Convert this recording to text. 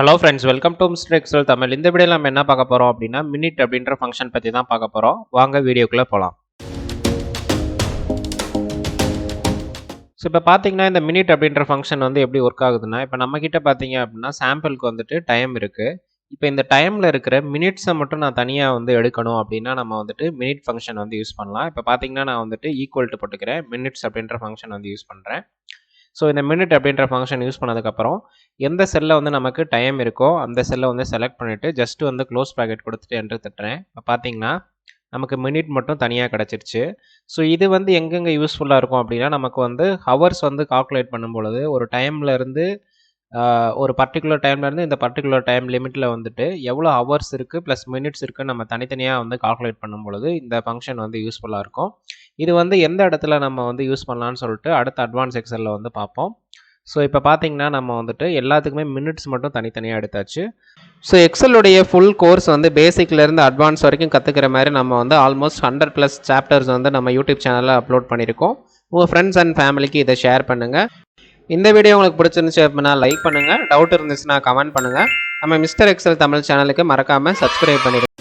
Hello friends, welcome to mister Excel Tamil. இந்த வீடியோவில் நம்ம என்ன பார்க்க போகிறோம் அப்படின்னா, மினிட் அப்படின்ற ஃபங்க்ஷன் பற்றி தான் பார்க்க போகிறோம். வாங்க வீடியோக்குள்ளே போகலாம். ஸோ இப்போ பார்த்தீங்கன்னா, இந்த மினிட் அப்படின்ற ஃபங்க்ஷன் வந்து எப்படி ஒர்க் ஆகுதுன்னா, இப்போ நம்மக்கிட்ட பார்த்தீங்க அப்படின்னா சாம்பிளுக்கு வந்துட்டு டைம் இருக்குது. இப்போ இந்த டைமில் இருக்கிற மினிட்ஸை மட்டும் நான் தனியாக வந்து எடுக்கணும் அப்படின்னா நம்ம வந்துட்டு மினிட் ஃபங்க்ஷன் வந்து யூஸ் பண்ணலாம். இப்போ பார்த்தீங்கன்னா நான் வந்துட்டு ஈக்குவல் டு போட்டுக்கிறேன், மினிட்ஸ் அப்படின்ற ஃபங்க்ஷன் வந்து யூஸ் பண்ணுறேன். ஸோ இந்த மினிட் அப்படின்ற ஃபங்க்ஷன் யூஸ் பண்ணதுக்கப்புறம் எந்த செல்லில் வந்து நமக்கு டைம் இருக்கோ அந்த செல்லை வந்து செலக்ட் பண்ணிவிட்டு ஜஸ்ட்டு வந்து க்ளோஸ் ப்ராக்கெட் கொடுத்துட்டு என்டர் தட்டுறேன். இப்போ பார்த்தீங்கன்னா நமக்கு மினிட் மட்டும் தனியாக கிடச்சிருச்சு. ஸோ இது வந்து எங்கெங்கே யூஸ்ஃபுல்லாக இருக்கும் அப்படின்னா, நமக்கு வந்து ஹவர்ஸ் வந்து கால்குலேட் பண்ணும்பொழுது ஒரு டைமில் இருந்து ஒரு பர்டிகுலர் டைம்லேருந்து இந்த பர்டிகுலர் டைம் லிமிட்டில் வந்துட்டு எவ்வளோ ஹவர்ஸ் இருக்குது ப்ளஸ் மினிட்ஸ் இருக்குன்னு நம்ம தனித்தனியாக வந்து கால்குலேட் பண்ணும்பொழுது இந்த ஃபங்க்ஷன் வந்து யூஸ்ஃபுல்லாக இருக்கும். இது வந்து எந்த இடத்துல நம்ம வந்து யூஸ் பண்ணலான்னு சொல்லிட்டு அடுத்த அட்வான்ஸ் எக்ஸலில் வந்து பார்ப்போம். ஸோ இப்போ பார்த்தீங்கன்னா நம்ம வந்துட்டு எல்லாத்துக்குமே மினிட்ஸ் மட்டும் தனித்தனியாக எடுத்தாச்சு. ஸோ எக்ஸலுடைய ஃபுல் கோர்ஸ் வந்து பேசிக்லேருந்து அட்வான்ஸ் வரைக்கும் கற்றுக்கிற மாதிரி நம்ம வந்து ஆல்மோஸ்ட் 100+ சாப்டர்ஸ் வந்து நம்ம யூடியூப் சேனலில் அப்லோட் பண்ணியிருக்கோம். உங்கள் ஃப்ரெண்ட்ஸ் அண்ட் ஃபேமிலிக்கு இதை ஷேர் பண்ணுங்கள். இந்த வீடியோ உங்களுக்கு பிடிச்சிருந்துச்சு அப்படின்னா லைக் பண்ணுங்கள், டவுட் இருந்துச்சுன்னா கமெண்ட் பண்ணுங்கள். நம்ம மிஸ்டர் எக்ஸல் தமிழ் சேனலுக்கு மறக்காமல் சப்ஸ்கிரைப் பண்ணிடுங்க.